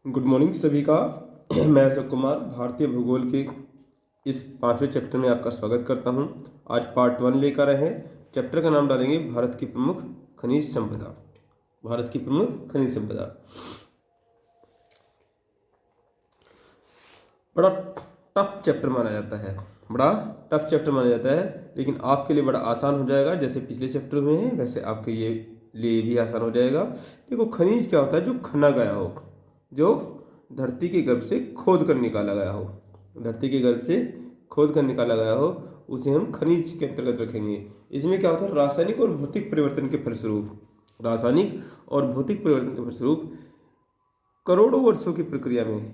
Good morning सभी का। मैं अशोक कुमार भारतीय भूगोल के इस 5वें चैप्टर में आपका स्वागत करता हूं। आज पार्ट 1 लेकर आए हैं। चैप्टर का नाम डालेंगे भारत की प्रमुख खनिज संपदा। भारत की प्रमुख खनिज संपदा बड़ा टफ चैप्टर माना जाता है, बड़ा टफ चैप्टर माना जाता है, लेकिन आपके लिए बड़ा आसान हो जाएगा। जैसे पिछले चैप्टर हुए हैं वैसे आपके लिए भी आसान हो जाएगा। देखो, खनिज क्या होता है? जो खना गया हो, जो धरती के गर्भ से खोद कर निकाला गया हो, धरती के गर्भ से खोद कर निकाला गया हो, उसे हम खनिज के अंतर्गत रखेंगे। इसमें क्या होता है? रासायनिक और भौतिक परिवर्तन के फलस्वरूप, रासायनिक और भौतिक परिवर्तन के फलस्वरूप करोड़ों वर्षों की प्रक्रिया में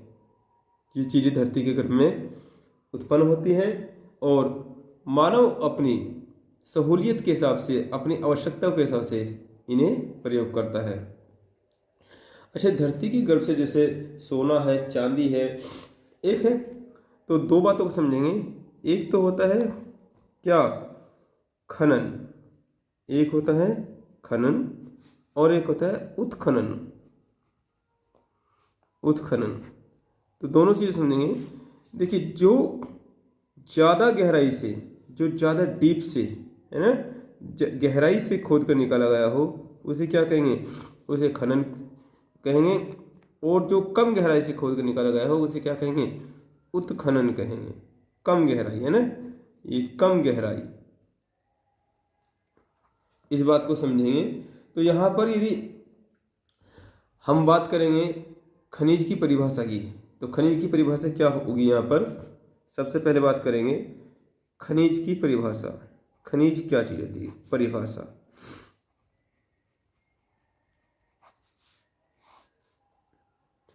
ये चीज़ें धरती के गर्भ में उत्पन्न होती हैं और मानव अपनी सहूलियत के हिसाब से, अपनी आवश्यकता के हिसाब से इन्हें प्रयोग करता है। अच्छा, धरती की गर्भ से जैसे सोना है, चांदी है, एक है, तो दो बातों को समझेंगे। एक तो होता है क्या? खनन। एक होता है खनन और एक होता है उत्खनन। उत्खनन, तो दोनों चीज़ समझेंगे। देखिए, जो ज़्यादा गहराई से, जो ज़्यादा डीप से, है ना, गहराई से खोद कर निकाला गया हो, उसे क्या कहेंगे? उसे खनन कहेंगे। और जो कम गहराई से खोद कर निकाला गया हो उसे क्या कहेंगे? उत्खनन कहेंगे। कम गहराई, है ना, ये कम गहराई, इस बात को समझेंगे। तो यहाँ पर यदि हम बात करेंगे खनिज की परिभाषा की, तो खनिज की परिभाषा क्या होगी? यहाँ पर सबसे पहले बात करेंगे खनिज की परिभाषा। खनिज क्या चीज होती है? परिभाषा।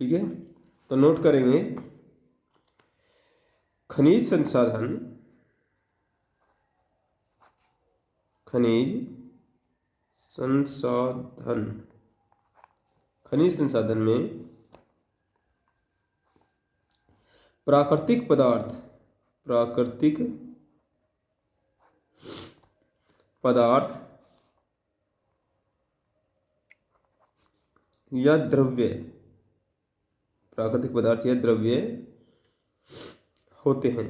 ठीक है, तो नोट करेंगे खनिज संसाधन, खनिज संसाधन, खनिज संसाधन में प्राकृतिक पदार्थ, प्राकृतिक पदार्थ या द्रव्य, प्राकृतिक पदार्थ या द्रव्य होते हैं।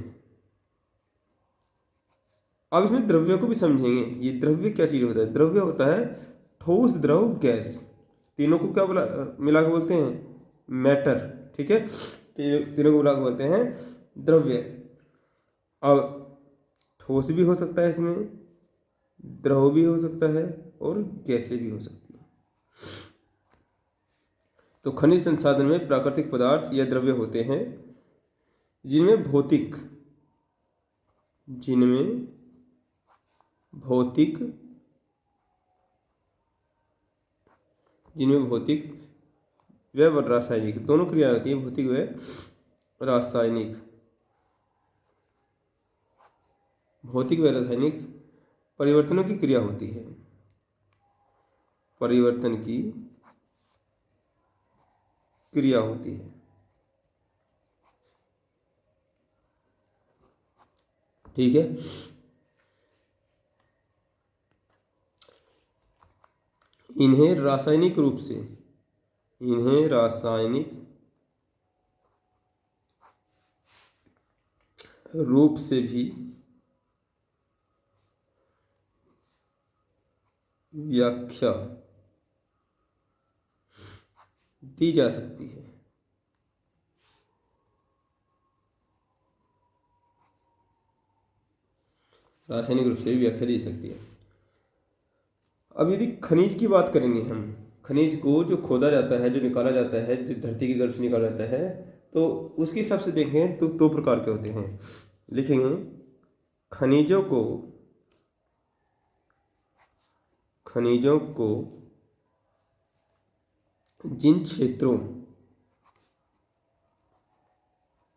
अब इसमें द्रव्य को भी समझेंगे। ये द्रव्य क्या चीज होता है? द्रव्य होता है ठोस, द्रव, गैस। तीनों को क्या मिला के बोलते हैं? मैटर। ठीक है, तीनों को मिला के बोलते हैं द्रव्य। अब ठोस भी हो सकता है इसमें, द्रव भी हो सकता है और गैसें भी हो सकती है। तो खनिज संसाधन में प्राकृतिक पदार्थ या द्रव्य होते हैं जिनमें भौतिक, जिनमें भौतिक, जिनमें भौतिक व रासायनिक दोनों क्रिया होती है। भौतिक व रासायनिक, भौतिक व रासायनिक परिवर्तनों की क्रिया होती है। परिवर्तन की क्रिया होती है। ठीक है, इन्हें रासायनिक रूप से, इन्हें रासायनिक रूप से भी व्याख्या दी जा सकती है। रासायनिक रूप से भी व्याख्या दी सकती है। अब यदि खनिज की बात करेंगे हम, खनिज को जो खोदा जाता है, जो निकाला जाता है, जो धरती के गर्भ से निकाला जाता है, तो उसके हिसाब से देखें तो दो प्रकार के होते हैं। लिखेंगे खनिजों को, खनिजों को जिन क्षेत्रों,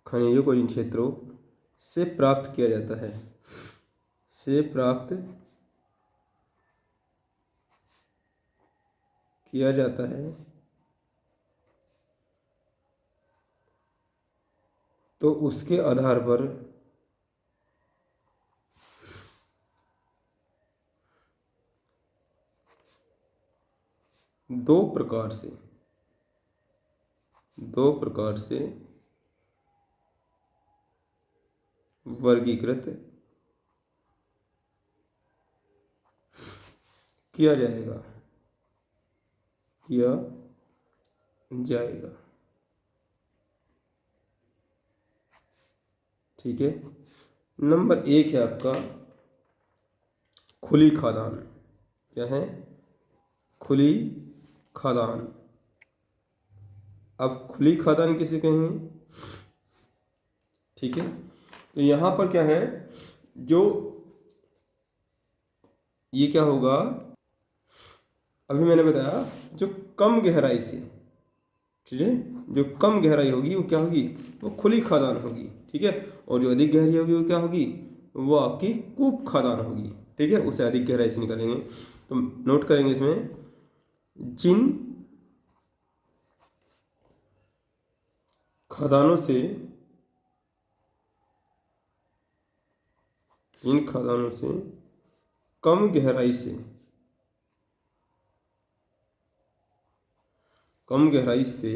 खनिजों को जिन क्षेत्रों से प्राप्त किया जाता है, से प्राप्त किया जाता है, तो उसके आधार पर दो प्रकार से, दो प्रकार से वर्गीकृत किया जाएगा, किया जाएगा। ठीक है। नंबर 1 है आपका खुली खादान। क्या है? खुली खादान। अब खुली खादान किसे कहेंगे? ठीक है, तो यहाँ पर क्या है, जो ये क्या होगा, अभी मैंने बताया जो कम गहराई से, ठीक है, जो कम गहराई होगी वो क्या होगी, वो खुली खादान होगी। ठीक है, और जो अधिक गहरी होगी वो क्या होगी, वो आपकी कूप खादान होगी। ठीक है, उससे अधिक गहराई से निकालेंगे। तो नोट करेंगे इसमें, जिन खदानों से, इन खदानों से कम गहराई से, कम गहराई से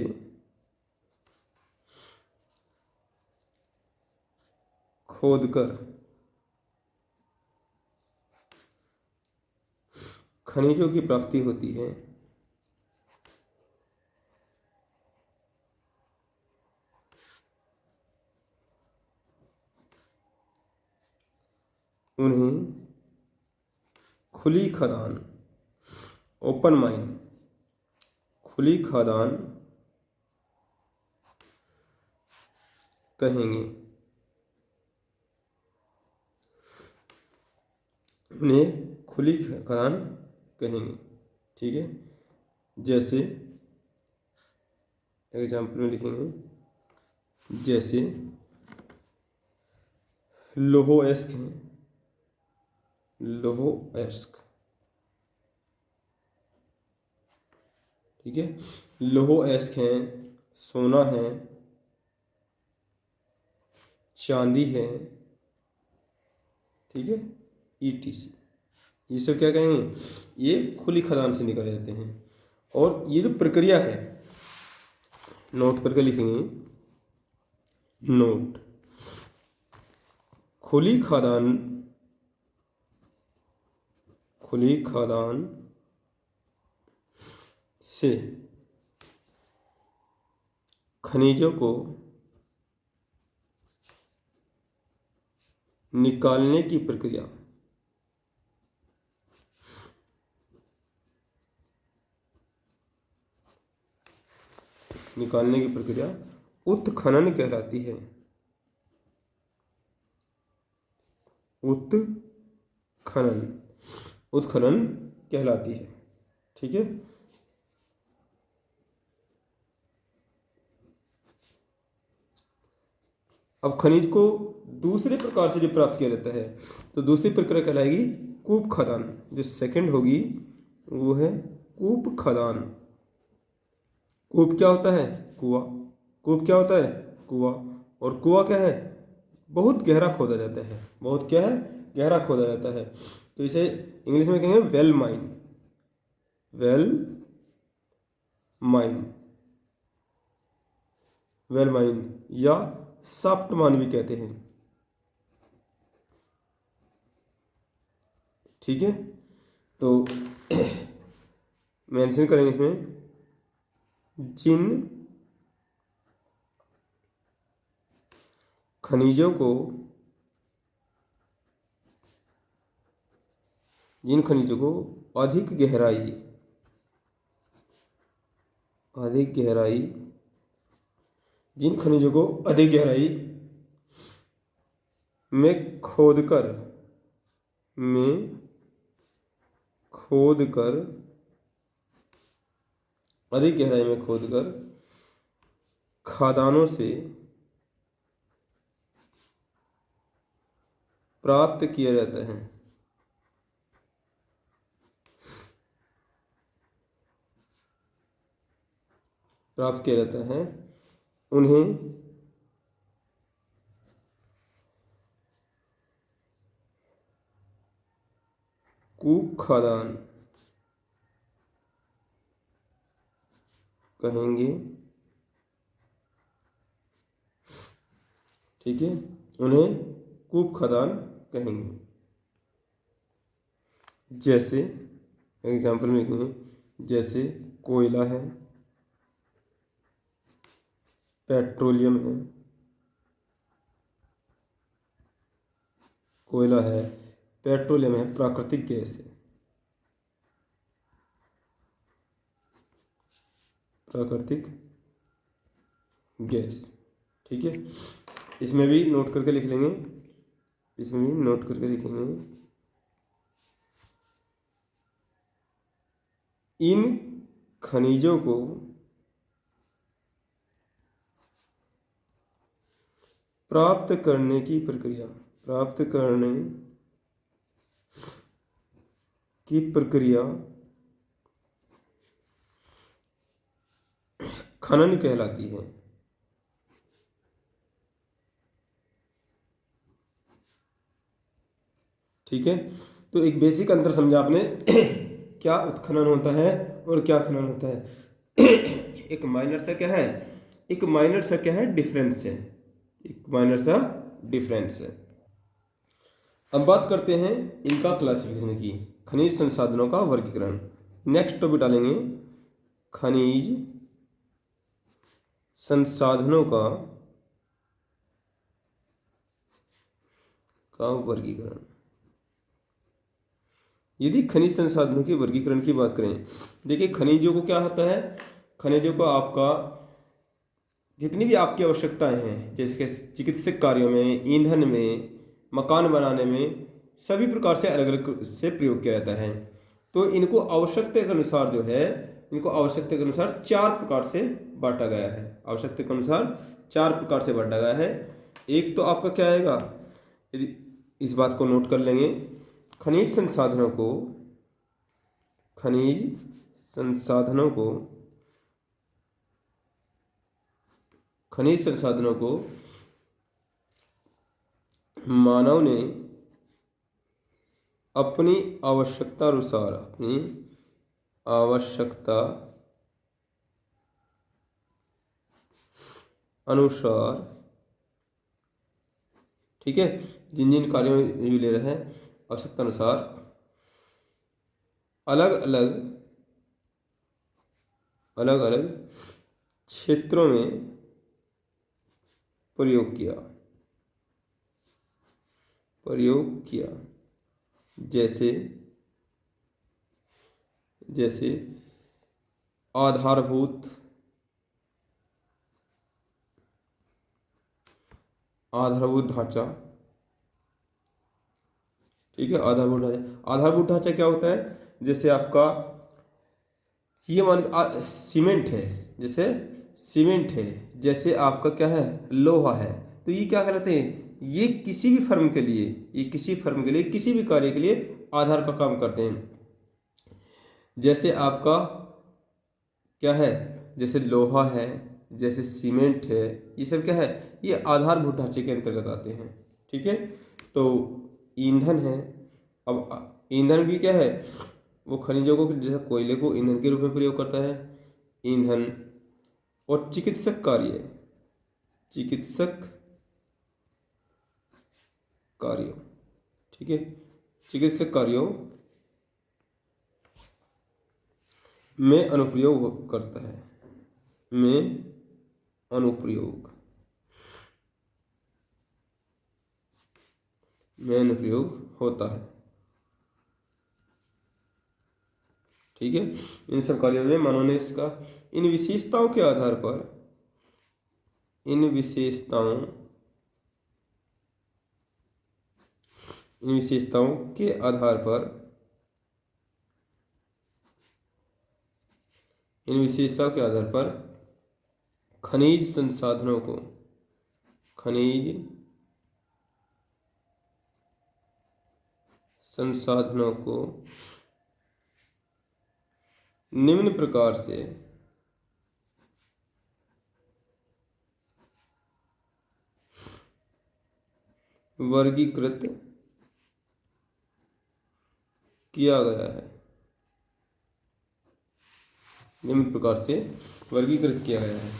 खोदकर खनिजों की प्राप्ति होती है, उन्हें खुली खदान, ओपन माइन, खुली खदान कहेंगे। उन्हें खुली खदान कहेंगे। ठीक है, जैसे एग्जाम्पल में लिखेंगे, जैसे लोहोएस्क है, लोहोएस्क। ठीक है, लोहोएस्क है, सोना है, चांदी है। ठीक है, ETC, ये सब क्या कहेंगे, ये खुली खदान से निकाले जाते हैं। और ये जो प्रक्रिया है, नोट करके लिखेंगे, नोट, खुली खदान, खुली खदान से खनिजों को निकालने की प्रक्रिया, निकालने की प्रक्रिया उत्खनन कहलाती है। उत्खनन, उत्खनन कहलाती है। ठीक है, अब खनिज को दूसरे प्रकार से जो प्राप्त किया जाता है, तो दूसरी प्रक्रिया कहलाएगी कूप खदान। जो सेकंड होगी वो है कूप खदान। कूप क्या होता है? कुआं। कूप क्या होता है? कुआं। और कुआं क्या है? बहुत गहरा खोदा जाता है, बहुत क्या है, गहरा खोदा जाता है। तो इसे इंग्लिश में कहेंगे well mine, well mine, well mine, या साफ्ट मान भी कहते हैं। ठीक है, तो मेंशन करेंगे इसमें, जिन खनिजों को, जिन खनिजों को अधिक गहराई, अधिक गहराई, जिन खनिजों को अधिक गहराई में खोदकर, में खोदकर, अधिक गहराई में खोदकर खदानों से प्राप्त किया जाता है, प्राप्त किया जाता है, उन्हें कूप खदान कहेंगे। ठीक है, उन्हें कूप खदान कहेंगे। जैसे एग्जाम्पल में कहें, जैसे कोयला है, पेट्रोलियम है, कोयला है, पेट्रोलियम है, प्राकृतिक गैस है, प्राकृतिक गैस। ठीक है, इसमें भी नोट करके लिख लेंगे, इसमें भी नोट करके लिखेंगे। इन खनिजों को प्राप्त करने की प्रक्रिया, प्राप्त करने की प्रक्रिया खनन कहलाती है। ठीक है, तो एक बेसिक अंतर समझा आपने क्या उत्खनन होता है और क्या खनन होता है। एक माइनर सा क्या है, एक माइनर सा क्या है, डिफरेंस है, एक माइनर सा डिफरेंस है। अब बात करते हैं इनका क्लासिफिकेशन की, खनिज संसाधनों का वर्गीकरण। नेक्स्ट टॉपिक डालेंगे खनिज संसाधनों का वर्गीकरण। यदि खनिज संसाधनों के वर्गीकरण की बात करें, देखिए खनिजों को क्या होता है, खनिजों को आपका जितनी भी आपकी आवश्यकताएं हैं, जैसे कि चिकित्सक कार्यों में, ईंधन में, मकान बनाने में, सभी प्रकार से अलग अलग से प्रयोग किया जाता है। तो इनको आवश्यकता के अनुसार जो है, इनको आवश्यकता के अनुसार 4 प्रकार से बांटा गया है, आवश्यकता के अनुसार 4 प्रकार से बांटा गया है। एक तो आपका क्या आएगा, यदि इस बात को नोट कर लेंगे, खनिज संसाधनों को, खनिज संसाधनों को, खनिज संसाधनों को मानव ने अपनी आवश्यकता अनुसार, अपनी आवश्यकता अनुसार, ठीक है, जिन जिन कार्यों में ले रहे हैं आवश्यकता अनुसार अलग अलग अलग अलग क्षेत्रों में प्रयोग किया, प्रयोग किया। जैसे जैसे आधारभूत आधारभूत ढांचा, ठीक है, आधारभूत ढांचा। आधारभूत ढांचा क्या होता है, जैसे आपका ये मान सीमेंट है, जैसे सीमेंट है, जैसे आपका क्या है, लोहा है, तो ये क्या कहलाते हैं, ये किसी भी फर्म के लिए, ये किसी फर्म के लिए, किसी भी कार्य के लिए आधार का काम करते हैं। जैसे आपका क्या है, जैसे लोहा है, जैसे सीमेंट है, ये सब क्या है, ये आधारभूत ढांचे के अंतर्गत आते हैं। ठीक है, तो ईंधन है, अब ईंधन भी क्या है, वो खनिजों को, जैसे कोयले को ईंधन के रूप में प्रयोग करता है, ईंधन। और चिकित्सक कार्य, चिकित्सक कार्यों, ठीक है, चिकित्सक कार्यों में अनुप्रयोग करता है, में अनुप्रयोग, में अनुप्रयोग होता है। ठीक है, इन सब कार्यों में मानव ने इसका, इन विशेषताओं के आधार पर, इन विशेषताओं, इन विशेषताओं के आधार पर, इन विशेषताओं के आधार पर खनिज संसाधनों को, खनिज संसाधनों को निम्न प्रकार से वर्गीकृत किया गया है, निम्न प्रकार से वर्गीकृत किया गया है।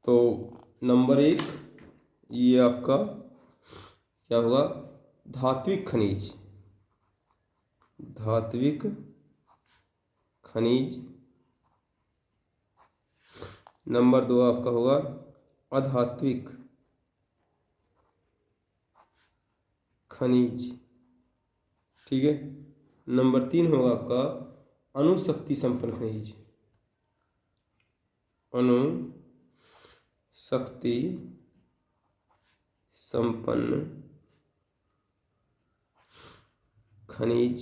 तो नंबर 1 ये आपका क्या होगा, धात्विक खनिज, धात्विक खनिज। नंबर 2 आपका होगा अधात्विक खनिज, ठीक है। नंबर 3 होगा आपका अणुशक्ति संपन्न खनिज, अणुशक्ति संपन्न खनिज।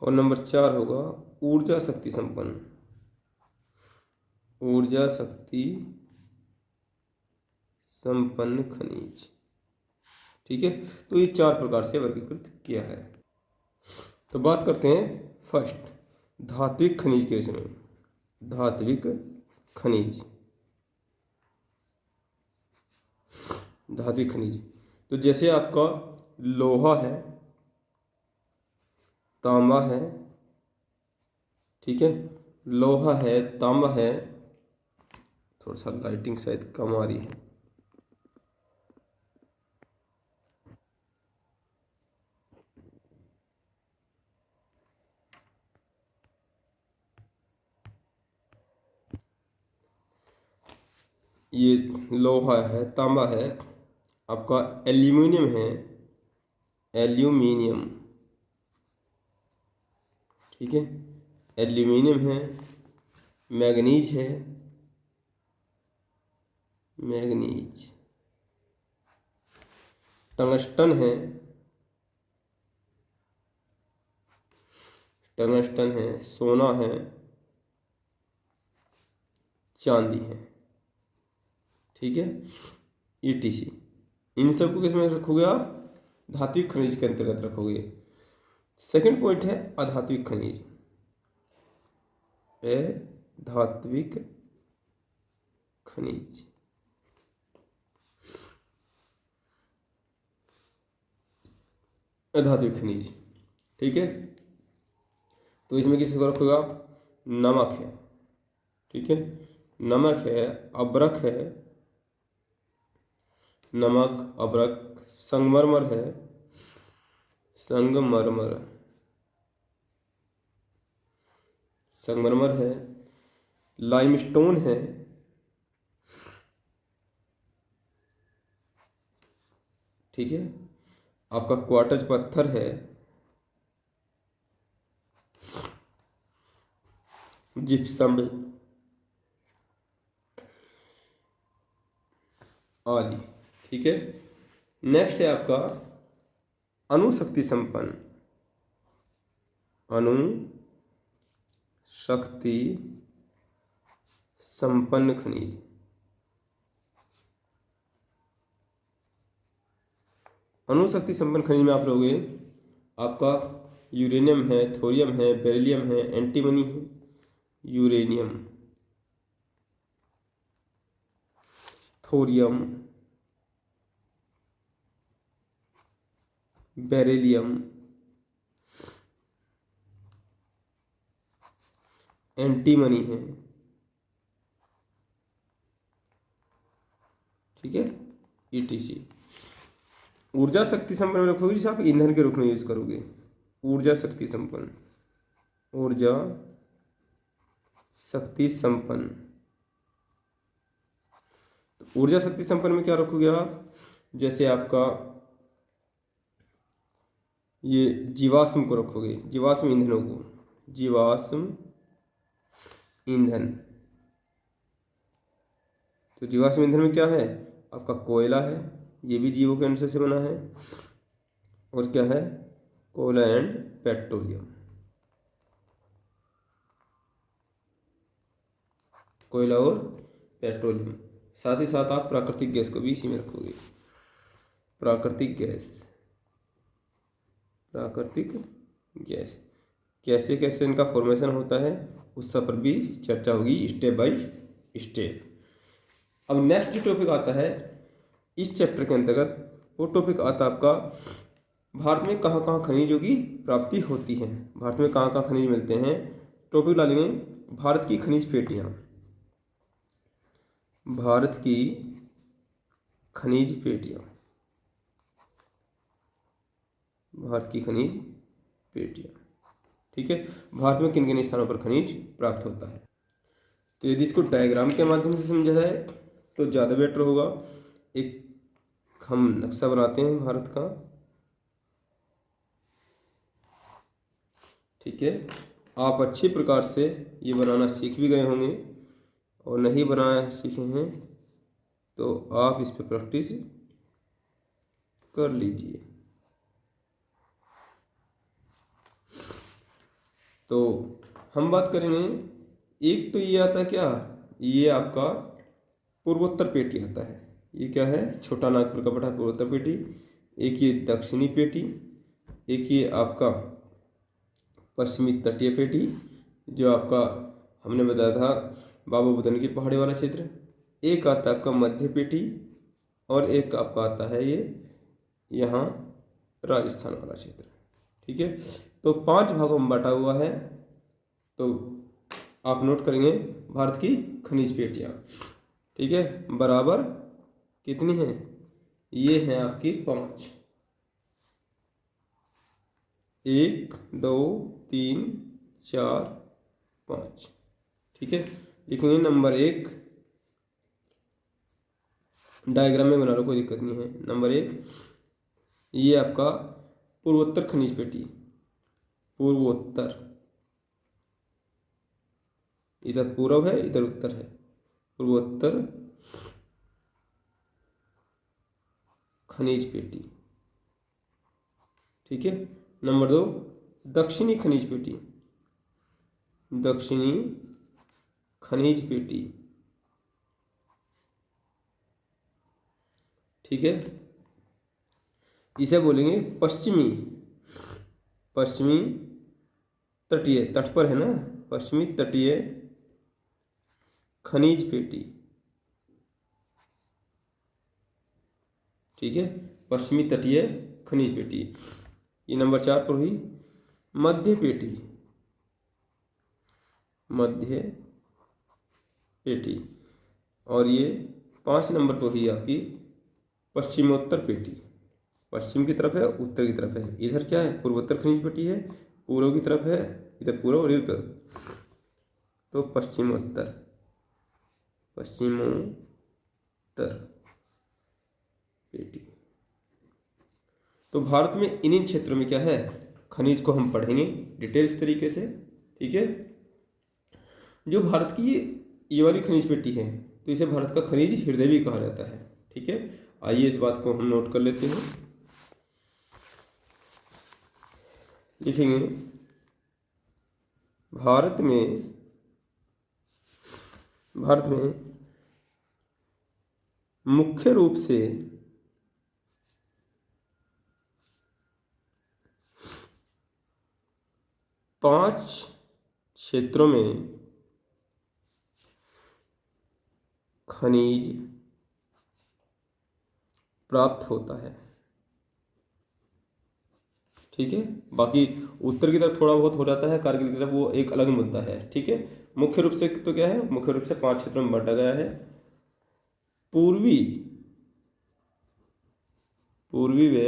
और नंबर 4 होगा ऊर्जा शक्ति संपन्न, ऊर्जा शक्ति संपन्न खनिज, ठीक है। तो ये 4 प्रकार से वर्गीकृत किया है। तो बात करते हैं फर्स्ट धात्विक खनिज के विषय में। धात्विक खनिज, धात्विक खनिज तो जैसे आपका लोहा है, तांबा है, ठीक है, लोहा है, तांबा है, थोड़ा सा लाइटिंग शायद कम आ रही है, ये लोहा है, तांबा है, आपका एल्यूमिनियम है, एल्यूमिनियम, ठीक है, एल्यूमिनियम है, मैग्नीज है, मैग्नीज, टंगस्टन है, टंगस्टन है, सोना है, चांदी है, ठीक है, ETC। इन सबको किसमें रखोगे आप, धात्विक खनिज के अंतर्गत रखोगे। सेकंड पॉइंट है अधात्विक खनिज, अधात्विक खनिज, अधात्विक खनिज, ठीक है। तो इसमें किसको रखोगे आप, नमक है, ठीक है, नमक है, अब्रक है, नमक, अब्रक, संगमरमर है, संगमरमर, संगमरमर है, लाइमस्टोन है, ठीक है, आपका क्वार्टज पत्थर है, जिप्सम आदि, ठीक है। नेक्स्ट है आपका अणुशक्ति संपन्न, अणुशक्ति संपन्न खनिज। अणुशक्ति संपन्न खनिज में आप लोगे आपका यूरेनियम है, थोरियम है, बेरिलियम है, एंटीमनी है, यूरेनियम, थोरियम, बेरिलियम, एंटीमनी है, ठीक है, ETC। ऊर्जा शक्ति संपन्न में रखोगे जिसे आप ईंधन के रूप में यूज करोगे, ऊर्जा शक्ति संपन्न, ऊर्जा शक्ति संपन्न। तो ऊर्जा शक्ति संपन्न में क्या रखोगे आप, जैसे आपका ये जीवाश्म को रखोगे, जीवाश्म ईंधनों को, जीवाश्म ईंधन। तो जीवाश्म ईंधन में क्या है, आपका कोयला है, ये भी जीवों के अंश से बना है, और क्या है, कोयला एंड पेट्रोलियम, कोयला और पेट्रोलियम। साथ ही साथ आप प्राकृतिक गैस को भी इसी में रखोगे, प्राकृतिक गैस, प्राकृतिक गैस कैसे कैसे इनका फॉर्मेशन होता है उस सब पर भी चर्चा होगी स्टेप बाय स्टेप। अब नेक्स्ट जो टॉपिक आता है इस चैप्टर के अंतर्गत, वो टॉपिक आता है आपका भारत में कहाँ कहाँ खनिजों की प्राप्ति होती है, भारत में कहाँ कहाँ खनिज मिलते हैं। टॉपिक डालेंगे भारत की खनिज पेटियाँ, भारत की खनिज पेटियाँ, भारत की खनिज पेटियाँ। ठीक है, भारत में किन किन स्थानों पर खनिज प्राप्त होता है। तो यदि इसको डायग्राम के माध्यम से समझा जाए तो ज़्यादा बेटर होगा। एक हम नक्शा बनाते हैं भारत का। ठीक है, आप अच्छी प्रकार से ये बनाना सीख भी गए होंगे, और नहीं बनाना सीखे हैं तो आप इस पर प्रैक्टिस कर लीजिए। तो हम बात करेंगे, एक तो ये आता है क्या, ये आपका पूर्वोत्तर पेटी आता है। ये क्या है, छोटा नागपुर का पटा पूर्वोत्तर पेटी। एक ये दक्षिणी पेटी, एक ये आपका पश्चिमी तटीय पेटी, जो आपका हमने बताया था बाबा बुदन की पहाड़ी वाला क्षेत्र। एक आता है आपका मध्य पेटी, और एक आपका आता है ये यहाँ राजस्थान वाला क्षेत्र। ठीक है, तो 5 भागों में बांटा हुआ है। तो आप नोट करेंगे भारत की खनिज पेटियाँ। ठीक है, बराबर कितनी हैं, ये हैं आपकी 5। 1 2 3 4 5। ठीक है, लिखेंगे नंबर 1, डायग्राम में बना लो, कोई दिक्कत नहीं है। नंबर 1 ये आपका पूर्वोत्तर खनिज पेटी, पूर्वोत्तर, इधर पूर्व है इधर उत्तर है, पूर्वोत्तर खनिज पेटी। ठीक है, नंबर 2 दक्षिणी खनिज पेटी, दक्षिणी खनिज पेटी। ठीक है, इसे बोलेंगे पश्चिमी, पश्चिमी तटीय, तट पर है ना, पश्चिमी तटीय खनिज पेटी। ठीक है, पश्चिमी तटीय खनिज पेटी। ये नंबर 4 पर हुई मध्य पेटी, मध्य पेटी। और ये 5 नंबर पर हुई आपकी पश्चिमोत्तर पेटी। पश्चिम की तरफ है, उत्तर की तरफ है। इधर क्या है, पूर्वोत्तर खनिज पेटी है, पूर्व की तरफ है, इधर पूर्व और इधर तो पश्चिमोत्तर, पश्चिमोत्तर पेटी। तो भारत में इन क्षेत्रों में क्या है, खनिज को हम पढ़ेंगे डिटेल्स तरीके से। ठीक है, जो भारत की ये वाली खनिज पेटी है, तो इसे भारत का खनिज हृदय भी कहा जाता है। ठीक है, आइए इस बात को हम नोट कर लेते हैं। लिखेंगे भारत में मुख्य रूप से 5 क्षेत्रों में खनिज प्राप्त होता है। ठीक है, बाकी उत्तर की तरफ थोड़ा बहुत हो जाता है, कारगिल की तरफ, वो एक अलग मुद्दा है। ठीक है, मुख्य रूप से तो क्या है, मुख्य रूप से 5 क्षेत्रों में बांटा गया है। पूर्वी व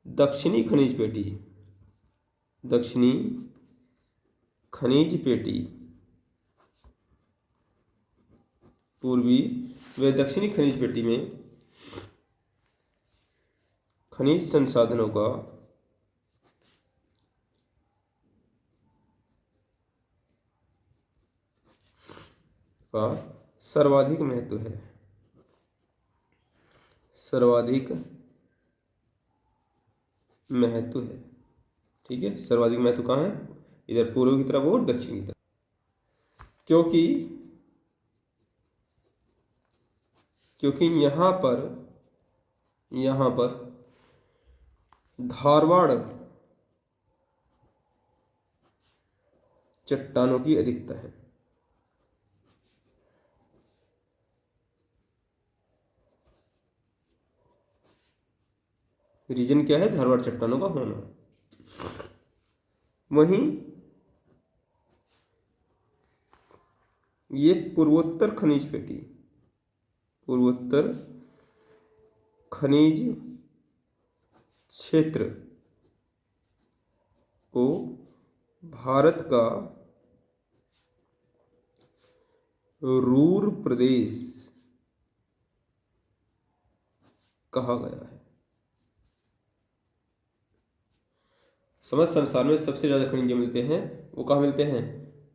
दक्षिणी खनिज पेटी, दक्षिणी खनिज पेटी, पूर्वी व दक्षिणी खनिज पेटी में खनिज संसाधनों का सर्वाधिक महत्व है, सर्वाधिक महत्व है। ठीक है, सर्वाधिक महत्व कहाँ है, इधर पूर्व की तरफ और दक्षिण की तरफ। क्योंकि यहाँ पर धारवाड़ चट्टानों की अधिकता है। रीजन क्या है, धारवाड़ चट्टानों का होना। वहीं ये पूर्वोत्तर खनिज पेटी, पूर्वोत्तर खनिज क्षेत्र को भारत का रूर प्रदेश कहा गया है। समस्त संसार में सबसे ज़्यादा खनिज मिलते हैं वो कहाँ मिलते हैं?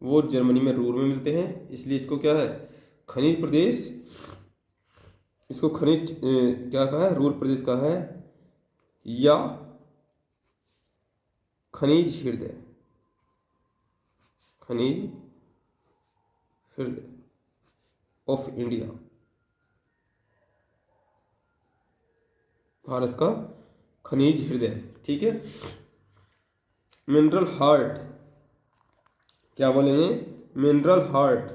वो जर्मनी में रूर में मिलते हैं, इसलिए इसको क्या है? खनिज प्रदेश, इसको खनिज क्या कहा है? रूर प्रदेश कहा है, या खनिज हृदय, खनिज हृदय ऑफ इंडिया, भारत का खनिज हृदय। ठीक है। मिनरल हार्ट, क्या बोलेंगे? Mineral heart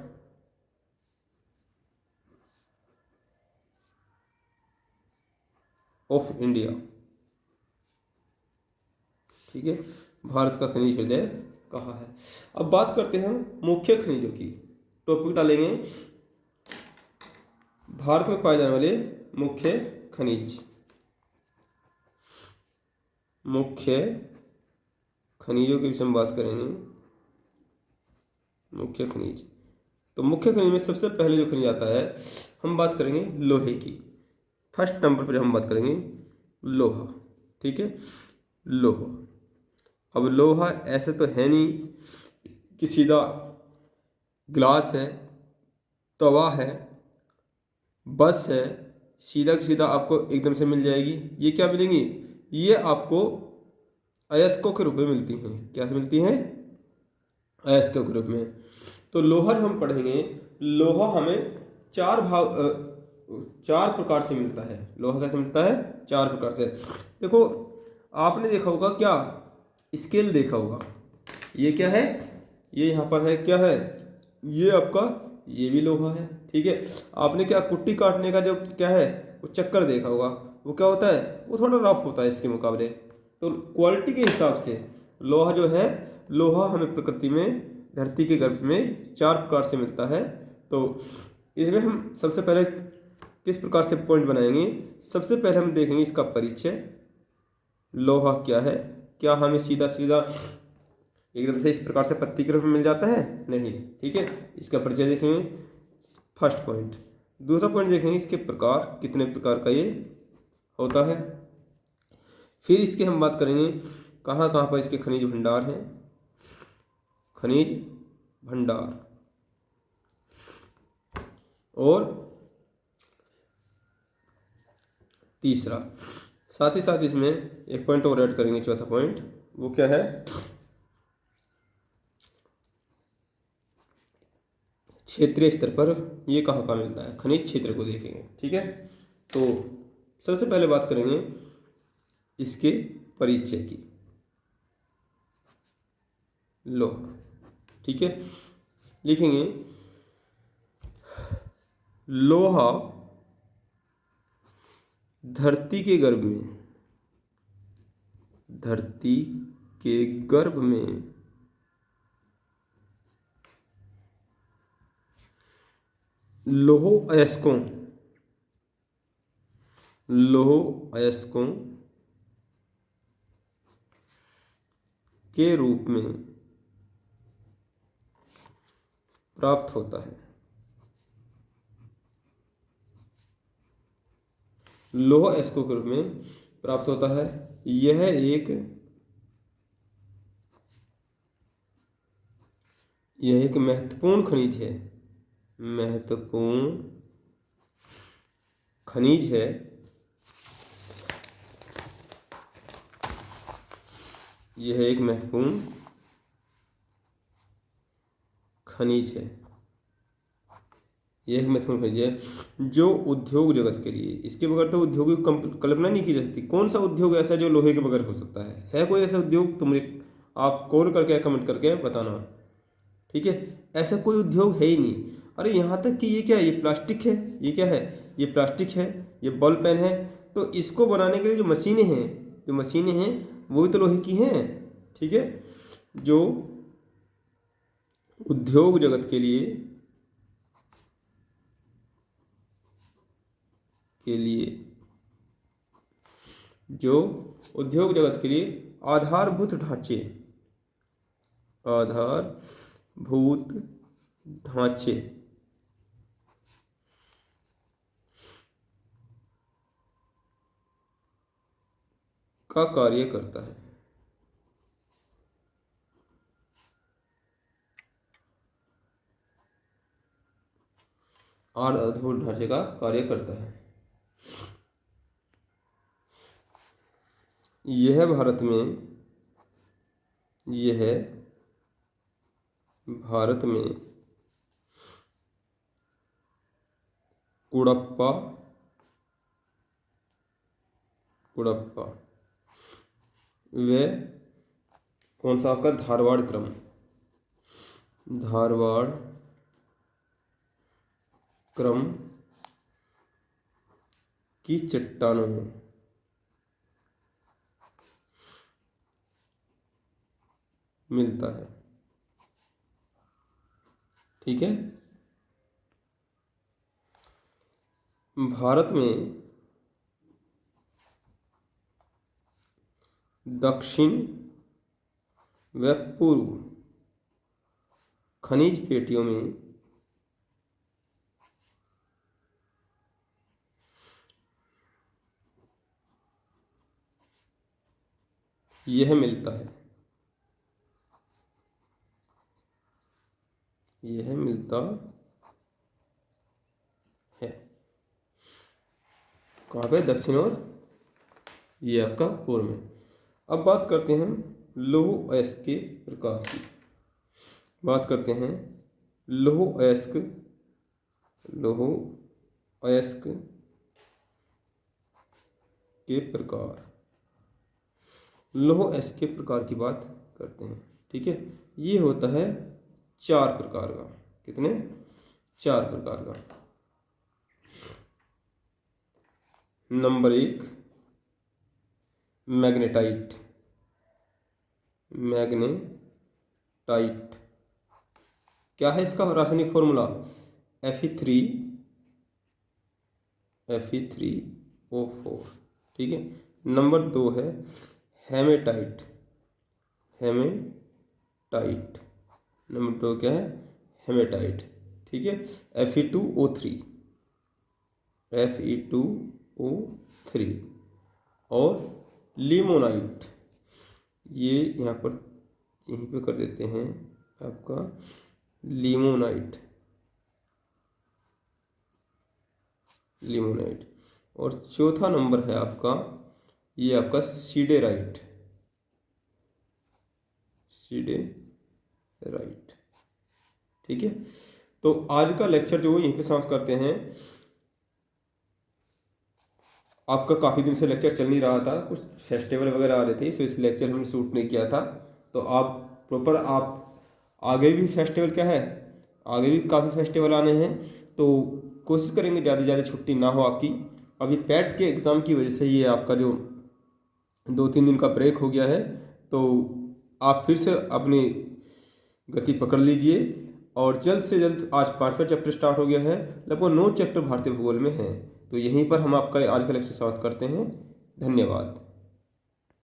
of India. ठीक है, भारत का खनिज हृदय कहा है। अब बात करते हैं हम मुख्य खनिजों की। टॉपिक डालेंगे भारत में पाए जाने वाले मुख्य खनिज। मुख्य खनिजों के विषय में बात करेंगे। मुख्य खनिज, तो मुख्य खनिज में सबसे पहले जो खनिज आता है, हम बात करेंगे लोहे की। फर्स्ट नंबर पर हम बात करेंगे लोहा। ठीक है, लोहा। अब लोहा ऐसे तो है नहीं कि सीधा ग्लास है, तवा है, बस है, सीधा सीधा आपको एकदम से मिल जाएगी। ये क्या मिलेंगी? ये आपको अयस्कों के रूप में मिलती हैं। क्या मिलती हैं? अयस्कों के रूप में। तो लोहा जो हम पढ़ेंगे, लोहा हमें चार प्रकार से मिलता है। लोहा कैसे मिलता है? चार प्रकार से। देखो, आपने देखा होगा क्या? स्केल देखा होगा। ये क्या है? ये यहाँ पर है, क्या है? ये आपका, ये भी लोहा है। ठीक है। आपने क्या कुट्टी काटने का जो क्या है वो चक्कर देखा होगा, वो क्या होता है? वो थोड़ा रफ होता है इसके मुकाबले। तो क्वालिटी के हिसाब से लोहा जो है, लोहा हमें प्रकृति में, धरती के गर्भ में चार प्रकार से मिलता है। तो इसमें हम सबसे पहले किस प्रकार से पॉइंट बनाएंगे? सबसे पहले हम देखेंगे इसका परिचय। लोहा क्या है? क्या हमें सीधा सीधा एकदम से इस प्रकार से पत्ती के रूप में मिल जाता है? नहीं। ठीक है, इसका परिचय देखेंगे, फर्स्ट पॉइंट। दूसरा पॉइंट देखेंगे इसके प्रकार, कितने प्रकार का ये होता है। फिर इसके हम बात करेंगे कहाँ कहाँ पर इसके खनिज भंडार हैं, खनिज भंडार। और तीसरा, साथ ही साथ इसमें एक पॉइंट और ऐड करेंगे, चौथा पॉइंट। वो क्या है? क्षेत्रीय स्तर पर ये कहाँ कहाँ मिलता है, खनिज क्षेत्र को देखेंगे। ठीक है। तो सबसे पहले बात करेंगे इसके परिचय की, लोहा। ठीक है, लिखेंगे लोहा धरती के गर्भ में, धरती के गर्भ में लौह अयस्कों, लौह अयस्कों के रूप में प्राप्त होता है। लौह अयस्कों के रूप में प्राप्त होता है। यह एक महत्वपूर्ण खनिज है, महत्वपूर्ण खनिज है। यह एक महत्वपूर्ण खनिज है, यह एक महत्वपूर्ण खनिज है जो उद्योग जगत के लिए, इसके बगैर तो उद्योग की कल्पना नहीं की जा सकती। कौन सा उद्योग ऐसा है जो लोहे के बगैर हो सकता है कोई ऐसा उद्योग? आप कॉल करके कमेंट करके बताना। ठीक है, ऐसा कोई उद्योग है ही नहीं। अरे यहाँ तक कि ये क्या है? ये प्लास्टिक है। ये क्या है? ये प्लास्टिक है, ये बॉल पेन है। तो इसको बनाने के लिए जो मशीनें हैं वो भी तो लोहे की हैं। ठीक है, जो उद्योग जगत के लिए के लिए, जो उद्योग जगत के लिए आधारभूत ढांचे, आधारभूत ढांचे का कार्य करता है। आधारभूत ढांचे का कार्य करता है। यह भारत में कुड़प्पा व कौन सा आपका धारवाड़ क्रम की चट्टानों में मिलता है। ठीक है। भारत में दक्षिण व पूर्व खनिज पेटियों में यह मिलता है। कहाँ पे? दक्षिण और ये आपका पूर्व में। अब बात करते हैं लौह अयस्क के प्रकार की। लौह अयस्क के प्रकार। लौह अयस्क के प्रकार की बात करते हैं। ठीक है। ये होता है 4 प्रकार का। कितने? 4 प्रकार का। Number 1 magnetite. क्या है इसका रासायनिक फॉर्मूला? Fe3O4। ठीक है। नंबर 2 है हेमेटाइट। नंबर 2 क्या है? हेमेटाइट। ठीक है। Fe2O3 और लिमोनाइट। ये यहाँ पर यहीं पे कर देते हैं आपका लिमोनाइट। और चौथा नंबर है आपका, ये आपका सीडेराइट। ठीक है। तो आज का लेक्चर जो यहीं पे समाप्त करते हैं। आपका काफ़ी दिन से लेक्चर चल नहीं रहा था, कुछ फेस्टिवल वगैरह आ रहे थे, तो इस लेक्चर हमने शूट नहीं किया था। तो आप प्रॉपर आगे भी फेस्टिवल क्या है, आगे भी काफ़ी फेस्टिवल आने हैं, तो कोशिश करेंगे ज़्यादा से ज़्यादा छुट्टी ना हो आपकी। अभी पैट के एग्ज़ाम की वजह से ये आपका जो 2-3 दिन का ब्रेक हो गया है, तो आप फिर से अपनी गति पकड़ लीजिए और जल्द से जल्द। आज 5वां चैप्टर स्टार्ट हो गया है, लगभग 9 चैप्टर भारतीय भूगोल में हैं। तो यहीं पर हम आपका आज का लेक्चर समाप्त करते हैं। धन्यवाद।